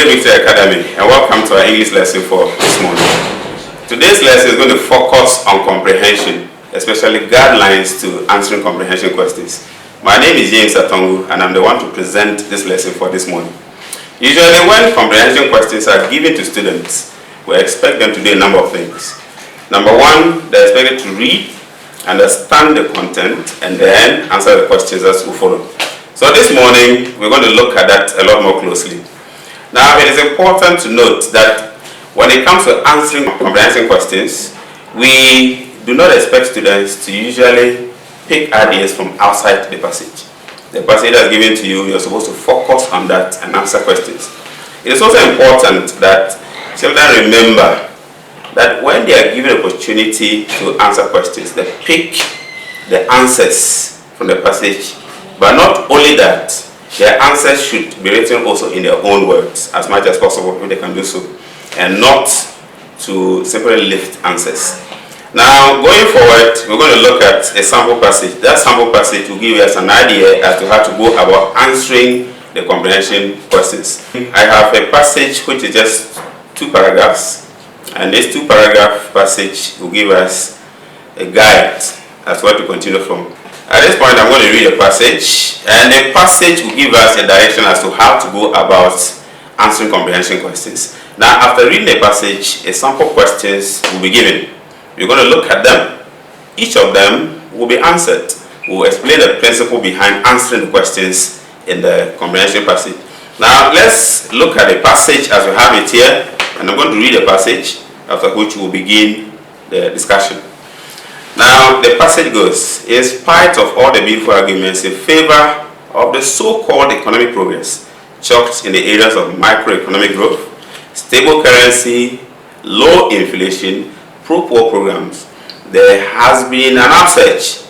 Good day, Victory Academy, and welcome to our English lesson for this morning. Today's lesson is going to focus on comprehension, especially guidelines to answering comprehension questions. My name is James Atongu, and I'm the one to present this lesson for this morning. Usually, when comprehension questions are given to students, we expect them to do a number of things. Number one, they're expected to read, understand the content, and then answer the questions as will follow. So this morning, we're going to look at that a lot more closely. Now, it is important to note that when it comes to answering comprehension questions, we do not expect students to usually pick ideas from outside the passage. The passage that's given to you, you're supposed to focus on that and answer questions. It is also important that children remember that when they are given the opportunity to answer questions, they pick the answers from the passage, but not only that, their answers should be written also in their own words as much as possible if they can do so, and not to simply lift answers. Now, going forward, we're going to look at a sample passage. That sample passage will give us an idea as to how to go about answering the comprehension questions. I have a passage which is just 2 paragraphs, and this 2-paragraph passage will give us a guide as to where to continue from. At this point, I'm going to read a passage, and the passage will give us a direction as to how to go about answering comprehension questions. Now, after reading the passage, a sample questions will be given. We're going to look at them. Each of them will be answered. We'll explain the principle behind answering the questions in the comprehension passage. Now, let's look at the passage as we have it here, and I'm going to read the passage, after which we'll begin the discussion. Now, the passage goes, in spite of all the beautiful arguments in favor of the so-called economic progress, chalked in the areas of microeconomic growth, stable currency, low inflation, pro-poor programs, there has been an upsurge,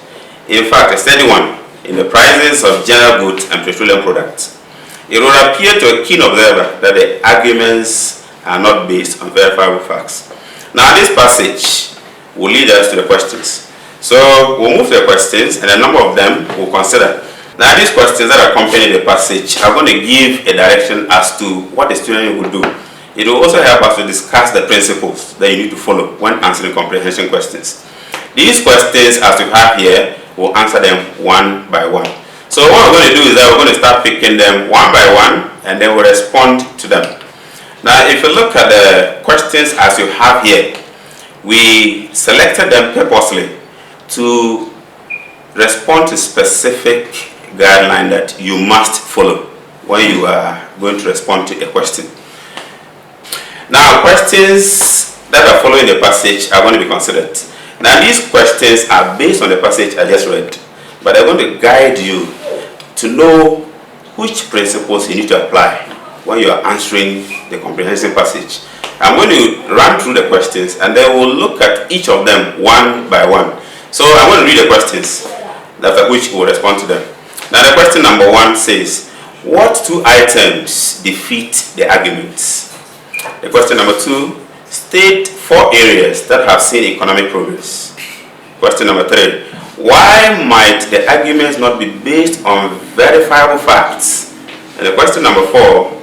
in fact a steady one, in the prices of general goods and petroleum products. It would appear to a keen observer that the arguments are not based on verifiable facts. Now, this passage will lead us to the questions. So we'll move to the questions, and a number of them we'll consider. Now, these questions that accompany the passage are going to give a direction as to what the student will do. It will also help us to discuss the principles that you need to follow when answering comprehension questions. These questions, as we have here, we'll answer them one by one. So what we're going to do is that we're going to start picking them one by one, and then we'll respond to them. Now, if you look at the questions as you have here, we selected them purposely to respond to specific guideline that you must follow when you are going to respond to a question. Now, questions that are following the passage are going to be considered. Now, these questions are based on the passage I just read, but they're going to guide you to know which principles you need to apply when you are answering the comprehension passage. I'm going to run through the questions, and then we'll look at each of them one by one. So I'm going to read the questions, after which we'll respond to them. Now, the question number 1 says, what 2 items defeat the arguments? The question number 2, state 4 areas that have seen economic progress. Question number 3, why might the arguments not be based on verifiable facts? And the question number 4,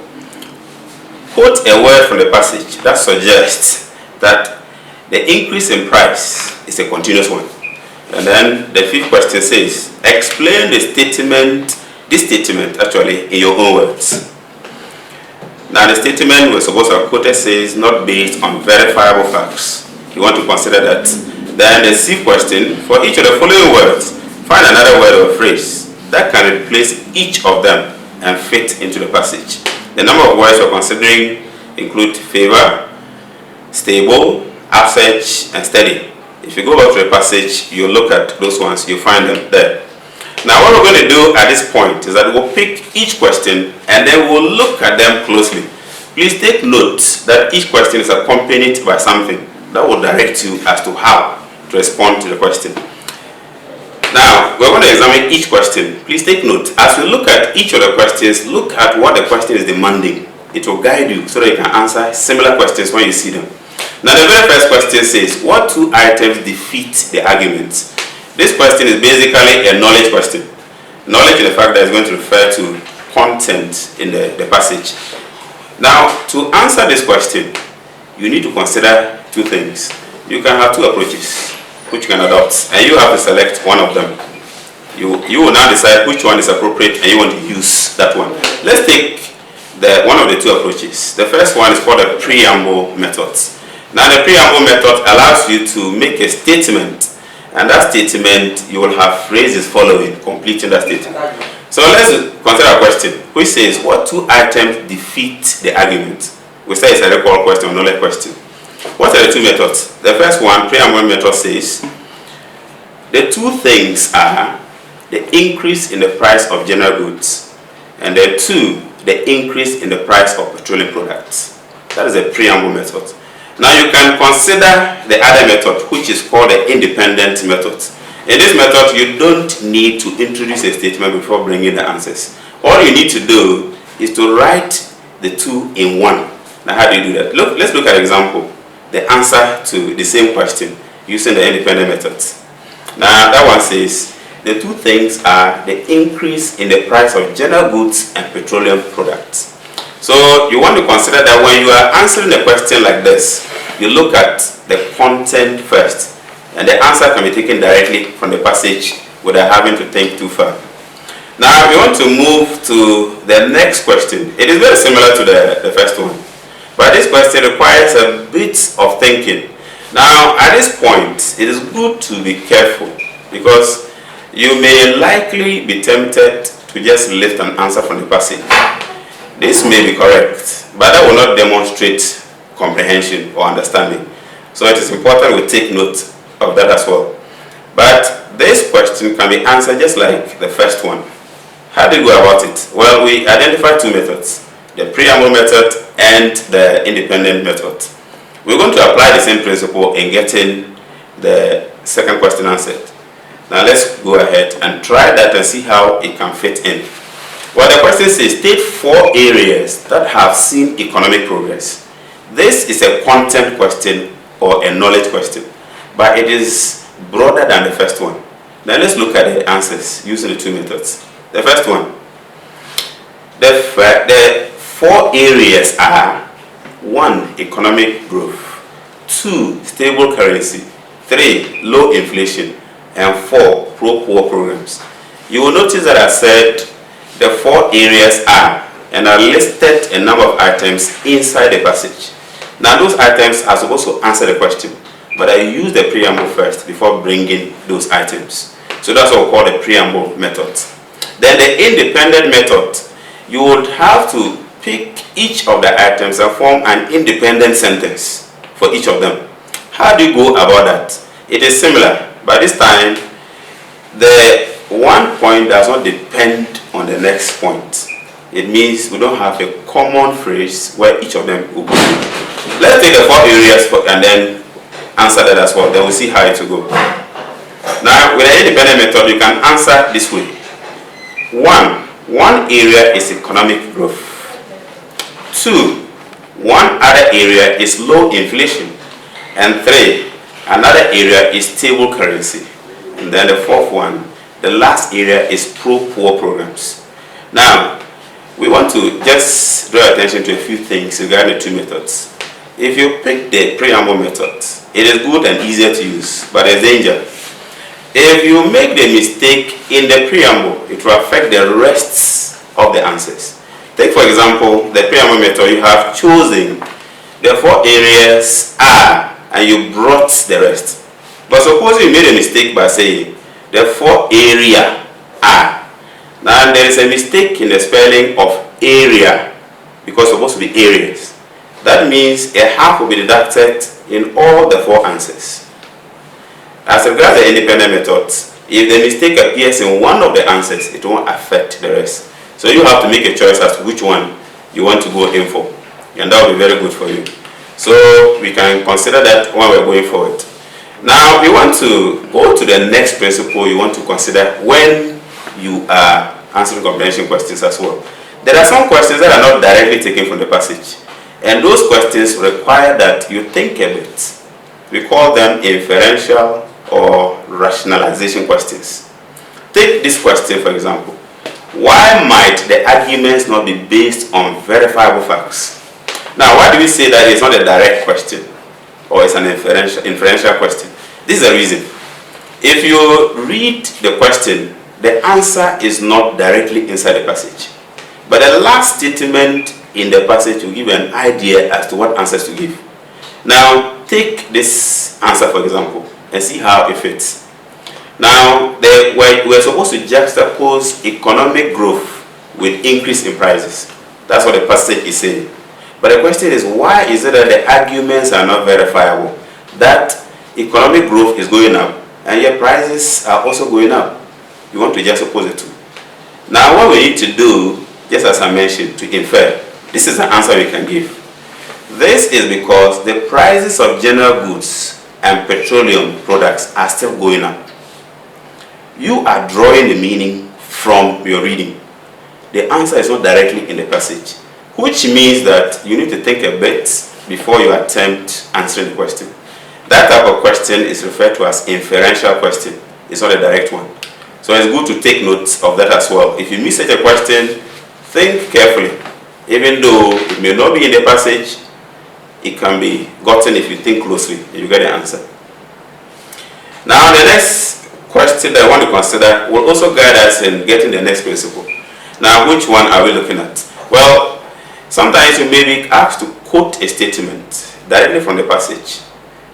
quote a word from the passage that suggests that the increase in price is a continuous one. And then the 5th question says, explain this statement actually in your own words. Now, the statement we're supposed to have quoted says not based on verifiable facts. You want to consider that. Then the 6th question, for each of the following words, find another word or phrase that can replace each of them and fit into the passage. The number of words we're considering include favor, stable, upsurge, and steady. If you go back to the passage, you look at those ones, you find them there. Now, what we're going to do at this point is that we'll pick each question and then we'll look at them closely. Please take note that each question is accompanied by something that will direct you as to how to respond to the question. Now, we're going to examine each question. Please take note. As we look at each of the questions, look at what the question is demanding. It will guide you so that you can answer similar questions when you see them. Now, the very first question says, what 2 items defeat the arguments? This question is basically a knowledge question. Knowledge in the fact that it's going to refer to content in the passage. Now, to answer this question, you need to consider two things. You can have two approaches which you can adopt, and you have to select one of them. You will now decide which one is appropriate and you want to use that one. Let's take one of the two approaches. The first one is called the preamble method. Now, the preamble method allows you to make a statement, and that statement you will have phrases following, completing that statement. So let's consider a question which says, what two items defeat the argument? We say it's a recall question or knowledge question. What are the two methods? The first one, preamble method, says the two things are the increase in the price of general goods, and the two, the increase in the price of petroleum products. That is a preamble method. Now you can consider the other method, which is called the independent method. In this method, you don't need to introduce a statement before bringing the answers. All you need to do is to write the two in one. Now, how do you do that? Let's look at an example. The answer to the same question using the independent method. Now, that one says the two things are the increase in the price of general goods and petroleum products. So you want to consider that when you are answering a question like this, you look at the content first, and the answer can be taken directly from the passage without having to think too far. Now we want to move to the next question. It is very similar to the first one, but this question requires a bit of thinking. Now at this point, it is good to be careful because you may likely be tempted to just lift an answer from the passage. This may be correct, but that will not demonstrate comprehension or understanding. So it is important we take note of that as well. But this question can be answered just like the first one. How do you go about it? Well, we identified two methods, the preamble method and the independent method. We're going to apply the same principle in getting the second question answered. Now let's go ahead and try that and see how it can fit in. Well, the question says, state four areas that have seen economic progress. This is a content question or a knowledge question, but it is broader than the first one. Now let's look at the answers using the two methods. The first one, the four areas are: 1, economic growth; 2, stable currency; 3, low inflation; and 4, pro-poor programs. You will notice that I said the four areas are, and I listed a number of items inside the passage. Now those items are supposed to answer the question, but I use the preamble first before bringing those items. So that's what we call the preamble method. Then the independent method, you would have to pick each of the items and form an independent sentence for each of them. How do you go about that? It is similar, but this time the one point does not depend on the next point. It means we don't have a common phrase where each of them will go. Let's take the four areas and then answer that as well. Then we'll see how it will go. Now, with the independent method, you can answer this way. One area is economic growth. 2, one other area is low inflation. And 3, another area is stable currency. And then the fourth one, the last area is pro-poor programs. Now, we want to just draw attention to a few things regarding the two methods. If you pick the preamble method, it is good and easier to use, but there's danger. If you make the mistake in the preamble, it will affect the rest of the answers. Take for example, the preamble method, you have chosen the four areas are, and you brought the rest. But suppose you made a mistake by saying the four area are. Now there is a mistake in the spelling of area because it's supposed to be areas. That means a half will be deducted in all the four answers. As regards the independent method, if the mistake appears in one of the answers, it won't affect the rest. So you have to make a choice as to which one you want to go in for, and that will be very good for you. So we can consider that when we're going forward. Now we want to go to the next principle you want to consider when you are answering comprehension questions as well. There are some questions that are not directly taken from the passage, and those questions require that you think a bit. We call them inferential or rationalization questions. Take this question for example. Why might the arguments not be based on verifiable facts? Now, why do we say that it's not a direct question or it's an inferential question? This is the reason. If you read the question, the answer is not directly inside the passage. But the last statement in the passage will give you an idea as to what answers to give. Now, take this answer, for example, and see how it fits. Now, we're supposed to juxtapose economic growth with increase in prices. That's what the passage is saying. But the question is, why is it that the arguments are not verifiable? That economic growth is going up, and yet prices are also going up. You want to juxtapose the two. Now, what we need to do, just as I mentioned, to infer, this is the answer we can give. This is because the prices of general goods and petroleum products are still going up. You are drawing the meaning from your reading. The answer is not directly in the passage, which means that you need to think a bit before you attempt answering the question. That type of question is referred to as inferential question. It's not a direct one. So it's good to take notes of that as well. If you miss such a question, think carefully. Even though it may not be in the passage, it can be gotten if you think closely and you get the answer. Now, the next question that I want to consider will also guide us in getting the next principle. Now, which one are we looking at? Well, sometimes you may be asked to quote a statement directly from the passage.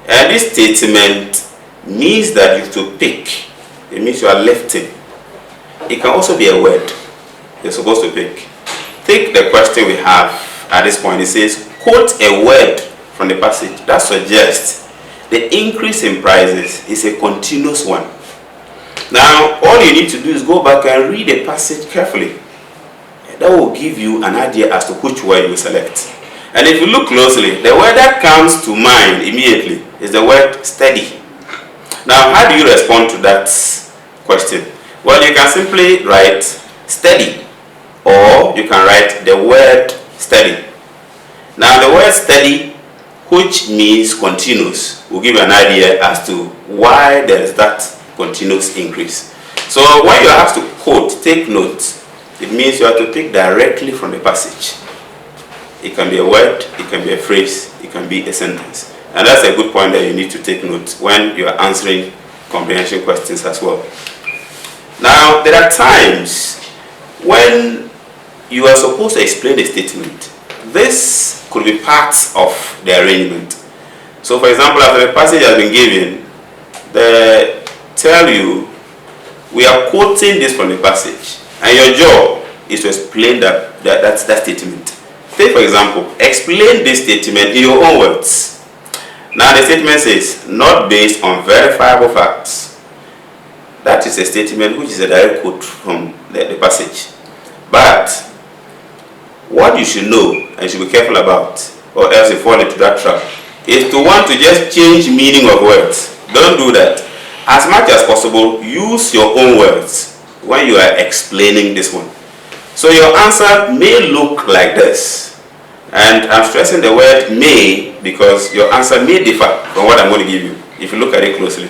And this statement means that you have to pick. It means you are lifting. It can also be a word you're supposed to pick. Take the question we have at this point. It says, quote a word from the passage that suggests the increase in prices is a continuous one. Now, all you need to do is go back and read the passage carefully. That will give you an idea as to which word you select. And if you look closely, the word that comes to mind immediately is the word steady. Now, how do you respond to that question? Well, you can simply write steady, or you can write the word steady. Now, the word steady, which means continuous, will give you an idea as to why there is that continuous increase. So when you have to quote, take notes, it means you have to pick directly from the passage. It can be a word, it can be a phrase, it can be a sentence. And that's a good point that you need to take notes when you are answering comprehension questions as well. Now, there are times when you are supposed to explain a statement. This could be part of the arrangement. So, for example, after the passage has been given, they tell you, we are quoting this from the passage, and your job is to explain that statement. Take, for example, explain this statement in your own words. Now, the statement says, not based on verifiable facts. That is a statement which is a direct quote from the passage. But what you should know and should be careful about, or else you fall into that trap, is to want to just change meaning of words. Don't do that. As much as possible, use your own words when you are explaining this one. So your answer may look like this. And I'm stressing the word may because your answer may differ from what I'm going to give you. If you look at it closely,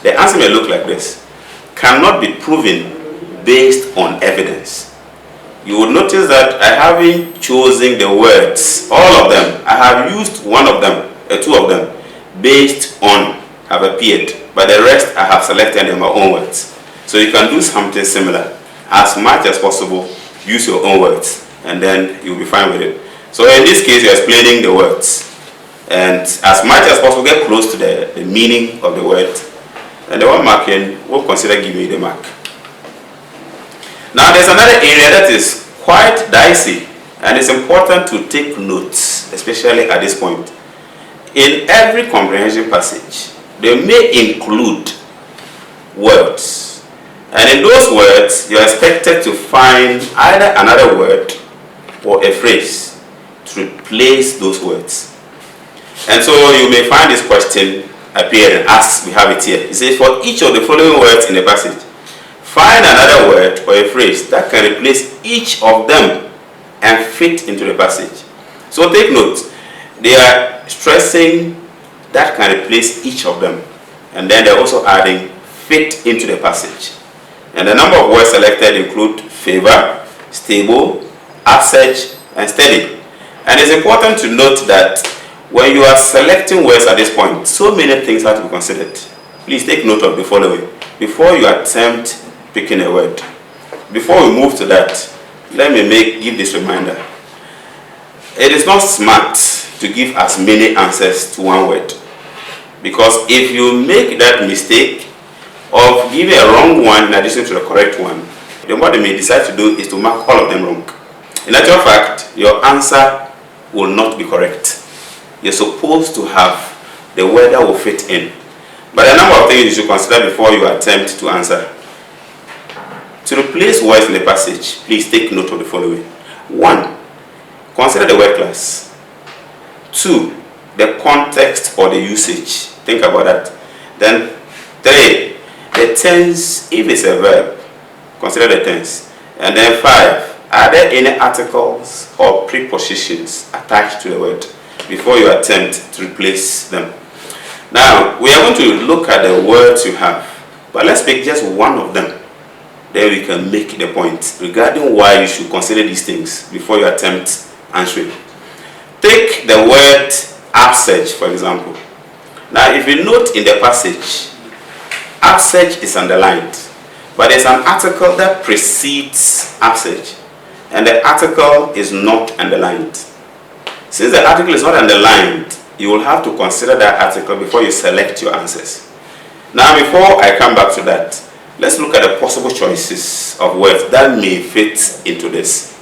the answer may look like this. Cannot be proven based on evidence. You will notice that I haven't chosen the words, all of them. I have used one of them, two of them, based on have appeared, but the rest I have selected in my own words. So you can do something similar. As much as possible, use your own words, and then you'll be fine with it. So in this case, you're explaining the words, and as much as possible, get close to the meaning of the word. And the one marking, we'll consider giving you the mark. Now, there's another area that is quite dicey, and it's important to take notes, especially at this point. In every comprehension passage, they may include words. And in those words, you're expected to find either another word or a phrase to replace those words. And so you may find this question appearing as we have it here. It says, for each of the following words in the passage, find another word or a phrase that can replace each of them and fit into the passage. So take note, they are stressing that can replace each of them. And then they're also adding fit into the passage. And the number of words selected include favor, stable, upsurge, and steady. And it's important to note that when you are selecting words at this point, so many things have to be considered. Please take note of the following before you attempt picking a word. Before we move to that, let me give this reminder. It is not smart to give as many answers to one word, because if you make that mistake of giving a wrong one in addition to the correct one, then what they may decide to do is to mark all of them wrong. In actual fact, your answer will not be correct. You're supposed to have the word that will fit in. But a number of things you should consider before you attempt to answer. To replace words in the passage, please take note of the following. 1. Consider the word class. 2. The context or the usage. Think about that. Then 3. The tense, if it's a verb, consider the tense. And then 5. Are there any articles or prepositions attached to the word before you attempt to replace them? Now, we are going to look at the words you have, but let's pick just one of them. Then we can make the point regarding why you should consider these things before you attempt answering. Take the word upsurge, for example. Now, if you note in the passage, upsurge is underlined, but there's an article that precedes upsurge, and the article is not underlined. Since the article is not underlined, you will have to consider that article before you select your answers. Now, before I come back to that, let's look at the possible choices of words that may fit into this.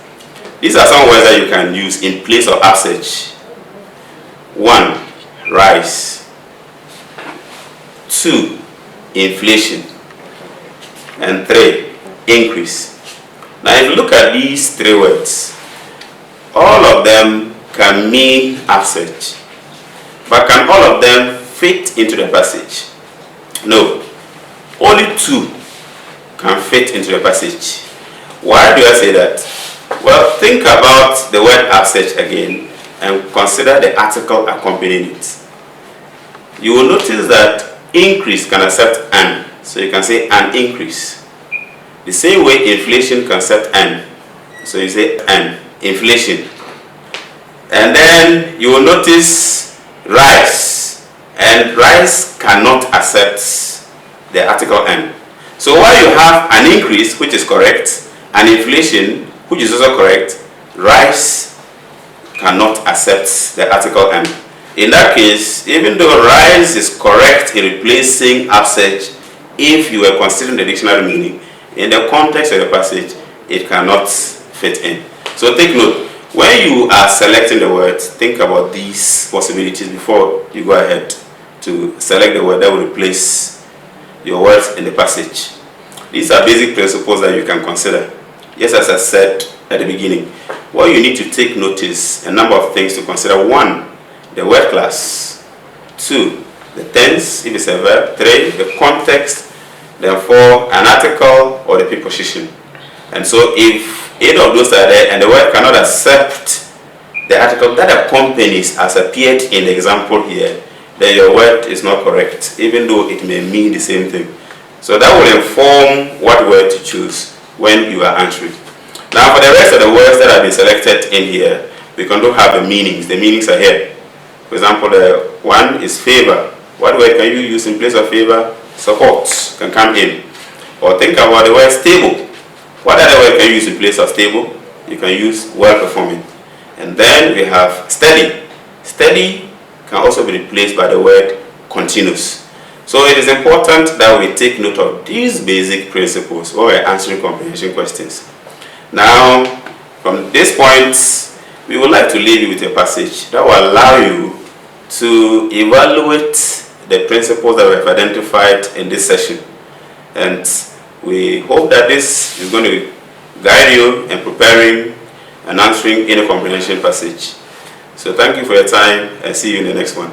These are some words that you can use in place of upsurge. 1. Rise. 2. Inflation. And 3. Increase. Now, if you look at these 3 words, all of them can mean upsurge. But can all of them fit into the passage? No. Only 2 can fit into the passage. Why do I say that? Well, think about the word upsurge again and consider the article accompanying it. You will notice that increase can accept an, so you can say an increase. The same way inflation can accept an, so you say an inflation. And then you will notice rise, and rise cannot accept the article an. So while you have an increase, which is correct, and inflation, which is also correct, rise cannot accept the article an. In that case, even though rise is correct in replacing upsurge, if you were considering the dictionary meaning, in the context of the passage, it cannot fit in. So take note. When you are selecting the words, think about these possibilities before you go ahead to select the word that will replace your words in the passage. These are basic principles that you can consider. Yes, as I said at the beginning, what you need to take notice, a number of things to consider. 1, the word class. 2, the tense, if it's a verb. 3, the context. Then 4, an article or the preposition. And so if any of those are there and the word cannot accept the article that accompanies as appeared in the example here, then your word is not correct, even though it may mean the same thing. So that will inform what word to choose when you are answering. Now, for the rest of the words that have been selected in here, we can do have the meanings. The meanings are here. For example, the one is favor. What word can you use in place of favor? Support can come in. Or think about the word stable. What other word can you use in place of stable? You can use well-performing. And then we have steady. Steady can also be replaced by the word continuous. So it is important that we take note of these basic principles while we're answering comprehension questions. Now, from this point, we would like to leave you with a passage that will allow you to evaluate the principles that we have identified in this session. And we hope that this is going to guide you in preparing and answering any comprehension passage. So thank you for your time and see you in the next one.